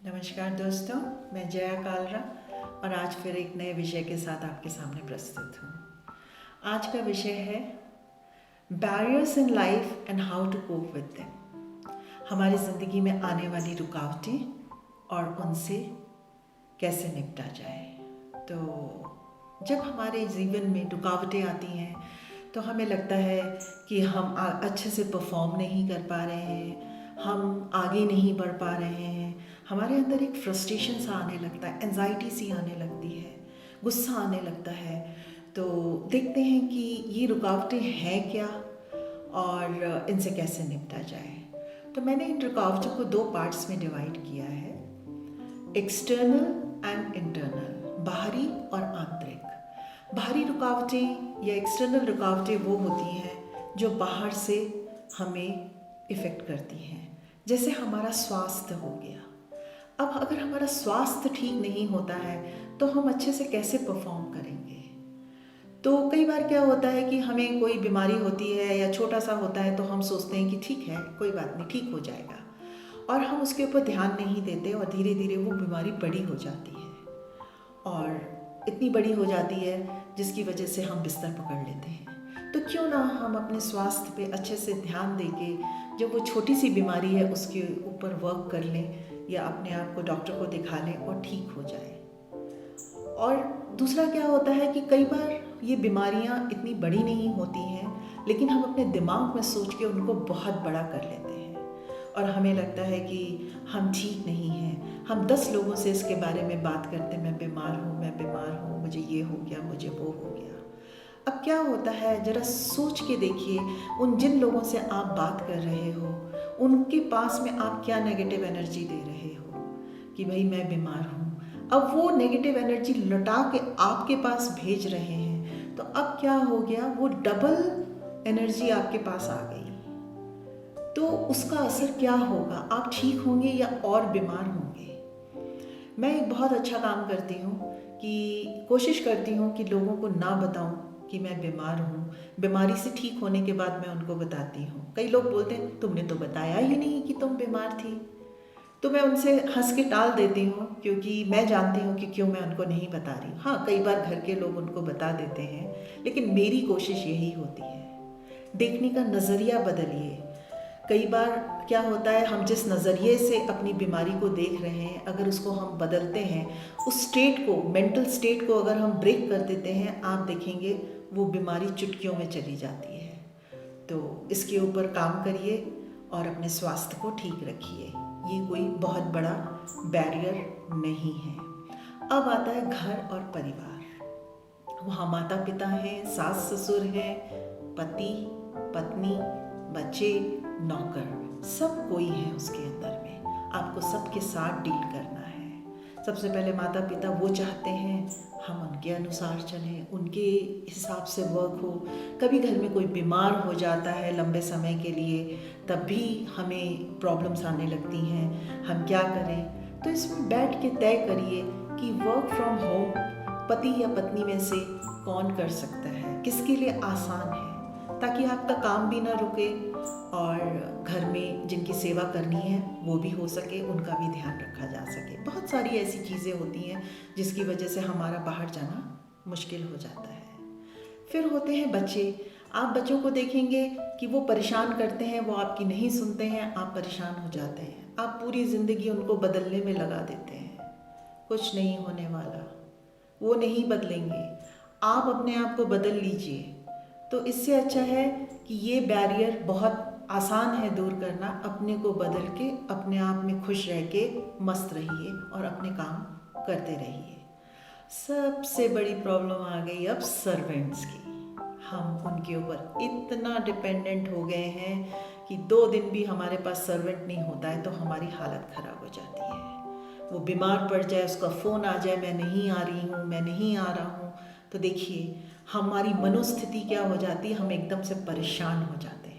नमस्कार दोस्तों, मैं जया कालरा और आज फिर एक नए विषय के साथ आपके सामने प्रस्तुत हूँ। आज का विषय है barriers in life and how to cope with them. हमारी ज़िंदगी में आने वाली रुकावटें और उनसे कैसे निपटा जाए। तो जब हमारे जीवन में रुकावटें आती हैं तो हमें लगता है कि हम अच्छे से परफॉर्म नहीं कर पा रहे हैं, हम आगे नहीं बढ़ पा रहे हैं, हमारे अंदर एक फ्रस्ट्रेशन सा आने लगता है, एंजाइटी सी आने लगती है, गुस्सा आने लगता है। तो देखते हैं कि ये रुकावटें हैं क्या और इनसे कैसे निपटा जाए। तो मैंने इन रुकावटों को दो पार्ट्स में डिवाइड किया है, एक्सटर्नल एंड इंटरनल, बाहरी और आंतरिक। बाहरी रुकावटें या एक्सटर्नल रुकावटें वो होती हैं जो बाहर से हमें इफ़ेक्ट करती हैं, जैसे हमारा स्वास्थ्य हो गया। अब अगर हमारा स्वास्थ्य ठीक नहीं होता है तो हम अच्छे से कैसे परफॉर्म करेंगे। तो कई बार क्या होता है कि हमें कोई बीमारी होती है या छोटा सा होता है तो हम सोचते हैं कि ठीक है, कोई बात नहीं, ठीक हो जाएगा, और हम उसके ऊपर ध्यान नहीं देते और धीरे धीरे वो बीमारी बड़ी हो जाती है और इतनी बड़ी हो जाती है जिसकी वजह से हम बिस्तर पकड़ लेते हैं। तो क्यों ना हम अपने स्वास्थ्य पे अच्छे से ध्यान देके जब वो छोटी सी बीमारी है उसके ऊपर वर्क कर लें या अपने आप को डॉक्टर को दिखा लें और ठीक हो जाए। और दूसरा क्या होता है कि कई बार ये बीमारियां इतनी बड़ी नहीं होती हैं, लेकिन हम अपने दिमाग में सोच के उनको बहुत बड़ा कर लेते हैं और हमें लगता है कि हम ठीक नहीं हैं। हम 10 लोगों से इसके बारे में बात करते, मैं बीमार हूँ, मुझे ये हो गया, मुझे वो हो गया। अब क्या होता है, ज़रा सोच के देखिए, उन जिन लोगों से आप बात कर रहे हो उनके पास में आप क्या नेगेटिव एनर्जी दे रहे हो कि भाई मैं बीमार हूँ। अब वो नेगेटिव एनर्जी लौटा के आपके पास भेज रहे हैं, तो अब क्या हो गया, वो डबल एनर्जी आपके पास आ गई। तो उसका असर क्या होगा, आप ठीक होंगे या और बीमार होंगे। मैं एक बहुत अच्छा काम करती हूँ कि कोशिश करती हूँ कि लोगों को ना बताऊँ कि मैं बीमार हूँ। बीमारी से ठीक होने के बाद मैं उनको बताती हूँ। कई लोग बोलते हैं तुमने तो बताया ही नहीं कि तुम बीमार थी। तो मैं उनसे हंस के टाल देती हूँ क्योंकि मैं जानती हूँ कि क्यों मैं उनको नहीं बता रही। हाँ, कई बार घर के लोग उनको बता देते हैं, लेकिन मेरी कोशिश यही होती है, देखने का नज़रिया बदलिए। कई बार क्या होता है, हम जिस नज़रिए से अपनी बीमारी को देख रहे हैं, अगर उसको हम बदलते हैं, उस स्टेट को, मेंटल स्टेट को अगर हम ब्रेक कर देते हैं, आप देखेंगे वो बीमारी चुटकियों में चली जाती है। तो इसके ऊपर काम करिए और अपने स्वास्थ्य को ठीक रखिए। ये कोई बहुत बड़ा बैरियर नहीं है। अब आता है घर और परिवार। वहाँ माता पिता हैं, सास ससुर हैं, पति पत्नी, बच्चे, नौकर, सब कोई है उसके अंदर में। आपको सबके साथ डील करना है। सबसे पहले माता पिता वो चाहते हैं हम उनके अनुसार चलें, उनके हिसाब से वर्क हो। कभी घर में कोई बीमार हो जाता है लंबे समय के लिए, तब भी हमें प्रॉब्लम्स आने लगती हैं, हम क्या करें। तो इसमें बैठ के तय करिए कि वर्क फ्रॉम होम पति या पत्नी में से कौन कर सकता है, किसके लिए आसान है, ताकि आपका काम भी ना रुके और घर में जिनकी सेवा करनी है वो भी हो सके, उनका भी ध्यान रखा जा सके। बहुत सारी ऐसी चीज़ें होती हैं जिसकी वजह से हमारा बाहर जाना मुश्किल हो जाता है। फिर होते हैं बच्चे। आप बच्चों को देखेंगे कि वो परेशान करते हैं, वो आपकी नहीं सुनते हैं, आप परेशान हो जाते हैं। आप पूरी ज़िंदगी उनको बदलने में लगा देते हैं, कुछ नहीं होने वाला, वो नहीं बदलेंगे। आप अपने आप को बदल लीजिए। तो इससे अच्छा है कि ये बैरियर बहुत आसान है दूर करना। अपने को बदल के अपने आप में खुश रह के मस्त रहिए और अपने काम करते रहिए। सबसे बड़ी प्रॉब्लम आ गई अब सर्वेंट्स की। हम उनके ऊपर इतना डिपेंडेंट हो गए हैं कि 2 दिन भी हमारे पास सर्वेंट नहीं होता है तो हमारी हालत ख़राब हो जाती है। वो बीमार पड़ जाए, उसका फ़ोन आ जाए, मैं नहीं आ रही हूँ, मैं नहीं आ रहा हूँ, तो देखिए हमारी मनोस्थिति क्या हो जाती है, हम एकदम से परेशान हो जाते हैं।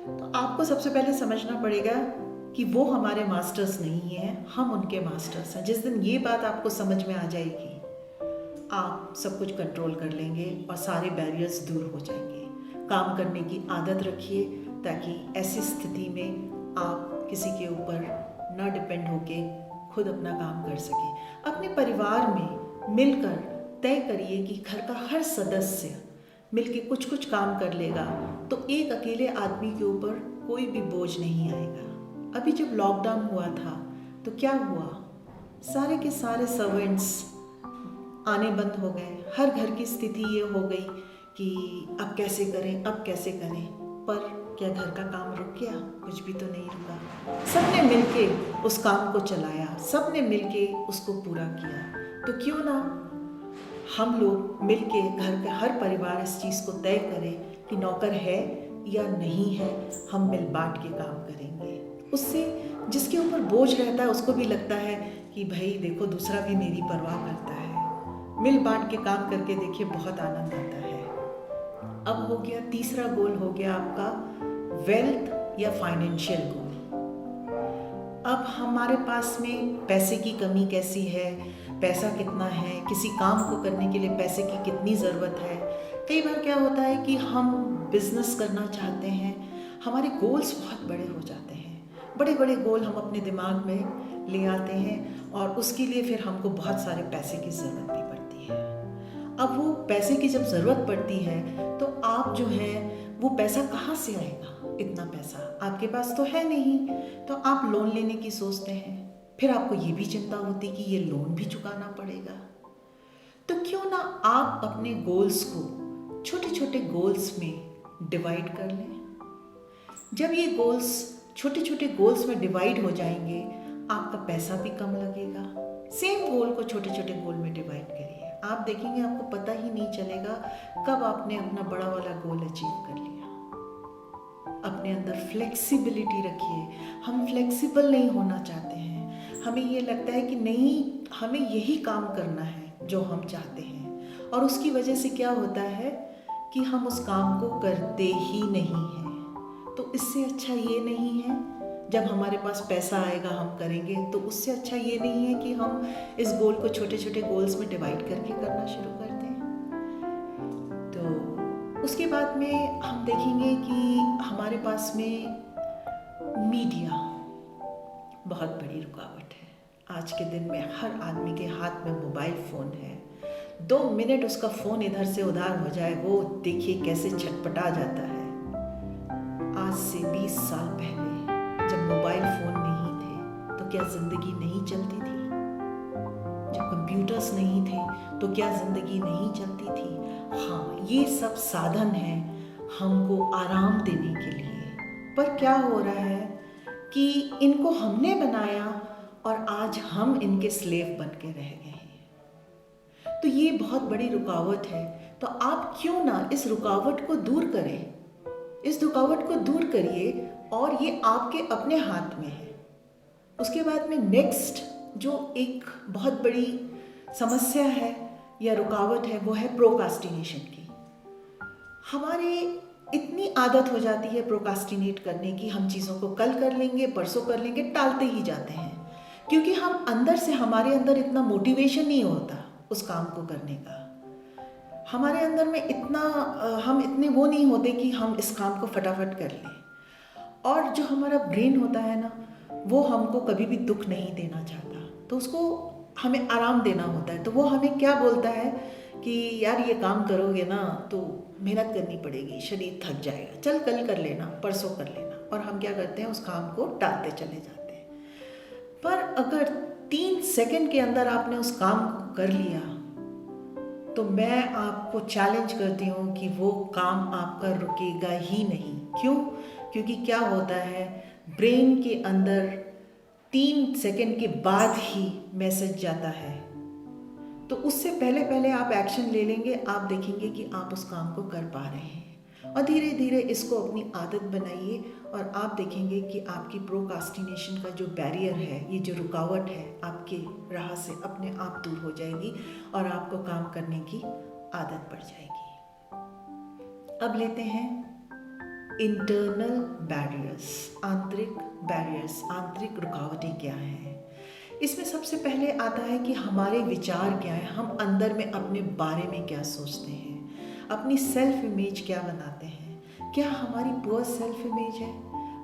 तो आपको सबसे पहले समझना पड़ेगा कि वो हमारे मास्टर्स नहीं हैं, हम उनके मास्टर्स हैं। जिस दिन ये बात आपको समझ में आ जाएगी, आप सब कुछ कंट्रोल कर लेंगे और सारे बैरियर्स दूर हो जाएंगे। काम करने की आदत रखिए ताकि ऐसी स्थिति में आप किसी के ऊपर ना डिपेंड होके खुद अपना काम कर सके। अपने परिवार में मिलकर तय करिए कि घर का हर सदस्य मिलके कुछ कुछ काम कर लेगा तो एक अकेले आदमी के ऊपर कोई भी बोझ नहीं आएगा। अभी जब लॉकडाउन हुआ था तो क्या हुआ, सारे के सारे सर्वेंट्स आने बंद हो गए। हर घर की स्थिति ये हो गई कि अब कैसे करें, अब कैसे करें। पर क्या घर का काम रुक गया? कुछ भी तो नहीं रुका। सबने मिलके उस काम को चलाया, सबने मिलके उसको पूरा किया। तो क्यों ना हम लोग मिलके घर का हर परिवार इस चीज़ को तय करें कि नौकर है या नहीं है, हम मिल बांट के काम करेंगे। उससे जिसके ऊपर बोझ रहता है उसको भी लगता है कि भाई देखो दूसरा भी मेरी परवाह करता है। मिल बांट के काम करके देखिए बहुत आनंद आता है। अब हो गया तीसरा गोल, हो गया आपका वेल्थ या फाइनेंशियल गोल। अब हमारे पास में पैसे की कमी कैसी है, पैसा कितना है, किसी काम को करने के लिए पैसे की कितनी ज़रूरत है। कई बार क्या होता है कि हम बिजनेस करना चाहते हैं, हमारे गोल्स बहुत बड़े हो जाते हैं, बड़े बड़े गोल हम अपने दिमाग में ले आते हैं और उसके लिए फिर हमको बहुत सारे पैसे की ज़रूरत भी पड़ती है। अब वो पैसे की जब ज़रूरत पड़ती है तो आप जो है वो पैसा कहाँ से आएगा? इतना पैसा आपके पास तो है नहीं, तो आप लोन लेने की सोचते हैं। फिर आपको ये भी चिंता होती कि ये लोन भी चुकाना पड़ेगा। तो क्यों ना आप अपने गोल्स को छोटे छोटे गोल्स में डिवाइड कर लें। जब ये गोल्स छोटे छोटे गोल्स में डिवाइड हो जाएंगे, आपका पैसा भी कम लगेगा। सेम गोल को छोटे छोटे गोल में डिवाइड करिए, आप देखेंगे आपको पता ही नहीं चलेगा कब आपने अपना बड़ा वाला गोल अचीव कर लिया। अपने अंदर फ्लेक्सिबिलिटी रखिए। हम फ्लेक्सिबल नहीं होना चाहते हैं, हमें ये लगता है कि नहीं, हमें यही काम करना है जो हम चाहते हैं, और उसकी वजह से क्या होता है कि हम उस काम को करते ही नहीं हैं। तो इससे अच्छा ये नहीं है, जब हमारे पास पैसा आएगा हम करेंगे, तो उससे अच्छा ये नहीं है कि हम इस गोल को छोटे छोटे गोल्स में डिवाइड करके करना शुरू कर दें। तो उसके बाद में हम देखेंगे कि हमारे पास में मीडिया बहुत बड़ी रुकावट है। आज के दिन में हर आदमी के हाथ में मोबाइल फ़ोन है। 2 मिनट उसका फ़ोन इधर से उधर हो जाए, वो देखिए कैसे छटपटा जाता है। आज से 20 साल पहले जब मोबाइल फ़ोन नहीं थे तो क्या ज़िंदगी नहीं चलती थी? जब कंप्यूटर्स नहीं थे तो क्या ज़िंदगी नहीं चलती थी? हाँ, ये सब साधन हैं हमको आराम देने के लिए, पर क्या हो रहा है कि इनको हमने बनाया और आज हम इनके स्लेव बन के रह गए हैं। तो ये बहुत बड़ी रुकावट है। तो आप क्यों ना इस रुकावट को दूर करें, इस रुकावट को दूर करिए, और ये आपके अपने हाथ में है। उसके बाद में नेक्स्ट जो एक बहुत बड़ी समस्या है या रुकावट है वो है प्रोक्रास्टिनेशन की। हमारे इतनी आदत हो जाती है प्रोक्रास्टिनेट करने की, हम चीज़ों को कल कर लेंगे, परसों कर लेंगे, टालते ही जाते हैं, क्योंकि हम अंदर से, हमारे अंदर इतना मोटिवेशन नहीं होता उस काम को करने का। हमारे अंदर में इतना हम इतने वो नहीं होते कि हम इस काम को फटाफट कर लें। और जो हमारा ब्रेन होता है ना, वो हमको कभी भी दुख नहीं देना चाहता, तो उसको हमें आराम देना होता है। तो वो हमें क्या बोलता है कि यार ये काम करोगे ना तो मेहनत करनी पड़ेगी, शरीर थक जाएगा, चल कल कर लेना, परसों कर लेना। और हम क्या करते हैं, उस काम को टालते चले जाते हैं। पर अगर 3 सेकंड के अंदर आपने उस काम को कर लिया तो मैं आपको चैलेंज करती हूँ कि वो काम आपका रुकेगा ही नहीं। क्यों? क्योंकि क्या होता है, ब्रेन के अंदर 3 सेकंड के बाद ही मैसेज जाता है। तो उससे पहले पहले आप एक्शन ले लेंगे, आप देखेंगे कि आप उस काम को कर पा रहे हैं। और धीरे धीरे इसको अपनी आदत बनाइए और आप देखेंगे कि आपकी प्रोक्रास्टिनेशन का जो बैरियर है, ये जो रुकावट है, आपके राह से अपने आप दूर हो जाएगी और आपको काम करने की आदत पड़ जाएगी। अब लेते हैं इंटरनल बैरियर्स, आंतरिक बैरियर्स, आंतरिक रुकावटें क्या हैं। इसमें सबसे पहले आता है कि हमारे विचार क्या हैं, हम अंदर में अपने बारे में क्या सोचते हैं, अपनी सेल्फ इमेज क्या बनाते हैं। क्या हमारी पुअर सेल्फ इमेज है?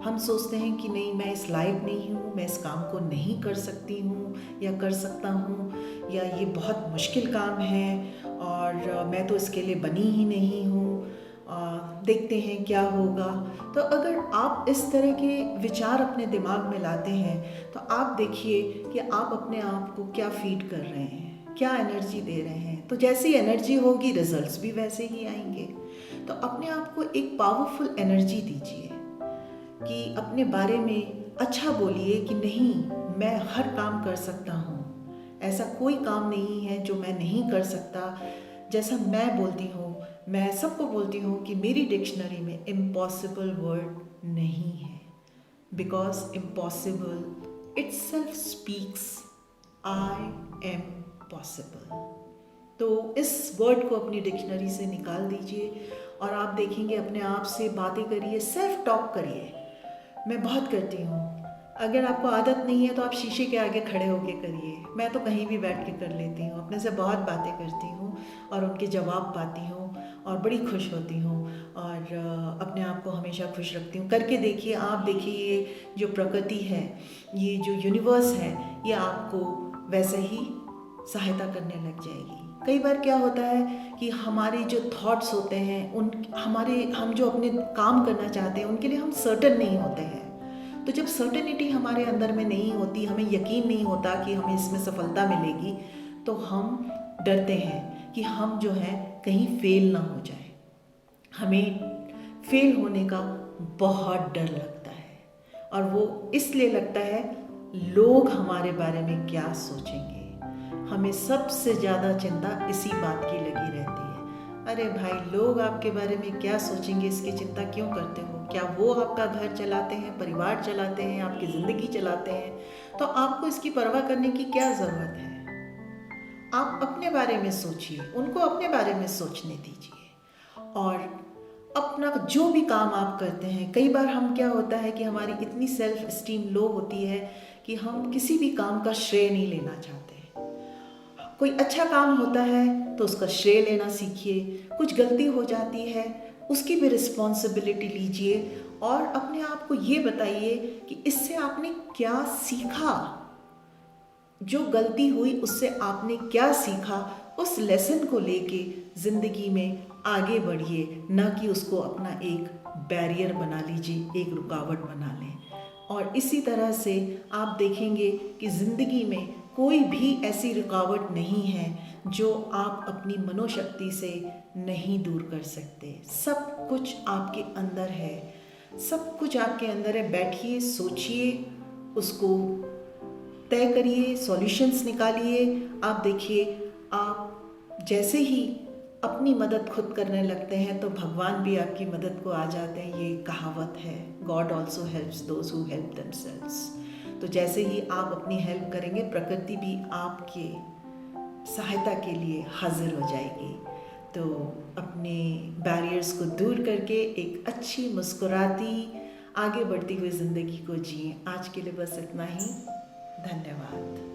हम सोचते हैं कि नहीं, मैं इस लायक नहीं हूँ, मैं इस काम को नहीं कर सकती हूँ या कर सकता हूँ, या ये बहुत मुश्किल काम है और मैं तो इसके लिए बनी ही नहीं हूँ, देखते हैं क्या होगा। तो अगर आप इस तरह के विचार अपने दिमाग में लाते हैं तो आप देखिए कि आप अपने आप को क्या फीड कर रहे हैं, क्या एनर्जी दे रहे हैं। तो जैसी एनर्जी होगी रिजल्ट्स भी वैसे ही आएंगे। तो अपने आप को एक पावरफुल एनर्जी दीजिए कि अपने बारे में अच्छा बोलिए कि नहीं, मैं हर काम कर सकता हूँ, ऐसा कोई काम नहीं है जो मैं नहीं कर सकता। जैसा मैं बोलती हूँ, मैं सबको बोलती हूँ कि मेरी डिक्शनरी में इम्पॉसिबल वर्ड नहीं है, because impossible itself speaks I am possible. तो इस वर्ड को अपनी डिक्शनरी से निकाल दीजिए और आप देखेंगे, अपने आप से बातें करिए, सेल्फ टॉक करिए। मैं बहुत करती हूँ। अगर आपको आदत नहीं है तो आप शीशे के आगे खड़े होके करिए। मैं तो कहीं भी बैठ के कर लेती हूँ, अपने से बहुत बातें करती हूँ और उनके जवाब पाती हूँ और बड़ी खुश होती हूँ और अपने आप को हमेशा खुश रखती हूँ। करके देखिए, आप देखिए, ये जो प्रकृति है, ये जो यूनिवर्स है, ये आपको वैसे ही सहायता करने लग जाएगी। कई बार क्या होता है कि हमारे जो थॉट्स होते हैं, हम जो अपने काम करना चाहते हैं उनके लिए हम सर्टेन नहीं होते हैं। तो जब सर्टेनिटी हमारे अंदर में नहीं होती, हमें यकीन नहीं होता कि हमें इसमें सफलता मिलेगी, तो हम डरते हैं कि हम जो है कहीं फेल ना हो जाए। हमें फेल होने का बहुत डर लगता है और वो इसलिए लगता है लोग हमारे बारे में क्या सोचेंगे। हमें सबसे ज़्यादा चिंता इसी बात की लगी रहती है। अरे भाई, लोग आपके बारे में क्या सोचेंगे इसकी चिंता क्यों करते हो? क्या वो आपका घर चलाते हैं, परिवार चलाते हैं, आपकी ज़िंदगी चलाते हैं? तो आपको इसकी परवाह करने की क्या ज़रूरत है? आप अपने बारे में सोचिए, उनको अपने बारे में सोचने दीजिए। और अपना जो भी काम आप करते हैं, कई बार हम क्या होता है कि हमारी इतनी सेल्फ स्टीम लो होती है कि हम किसी भी काम का श्रेय नहीं लेना चाहते। कोई अच्छा काम होता है तो उसका श्रेय लेना सीखिए। कुछ गलती हो जाती है, उसकी भी रिस्पॉन्सिबिलिटी लीजिए और अपने आप को ये बताइए कि इससे आपने क्या सीखा। जो गलती हुई उससे आपने क्या सीखा, उस लेसन को लेके ज़िंदगी में आगे बढ़िए, ना कि उसको अपना एक बैरियर बना लीजिए, एक रुकावट बना लें। और इसी तरह से आप देखेंगे कि ज़िंदगी में कोई भी ऐसी रुकावट नहीं है जो आप अपनी मनोशक्ति से नहीं दूर कर सकते। सब कुछ आपके अंदर है, सब कुछ आपके अंदर है। बैठिए, सोचिए, उसको तय करिए, सॉल्यूशंस निकालिए। आप देखिए, आप जैसे ही अपनी मदद खुद करने लगते हैं तो भगवान भी आपकी मदद को आ जाते हैं। ये कहावत है, God also helps those who help themselves. तो जैसे ही आप अपनी हेल्प करेंगे, प्रकृति भी आपके सहायता के लिए हाजिर हो जाएगी। तो अपने बैरियर्स को दूर करके एक अच्छी मुस्कुराती आगे बढ़ती हुई ज़िंदगी को जिए। आज के लिए बस इतना ही। धन्यवाद।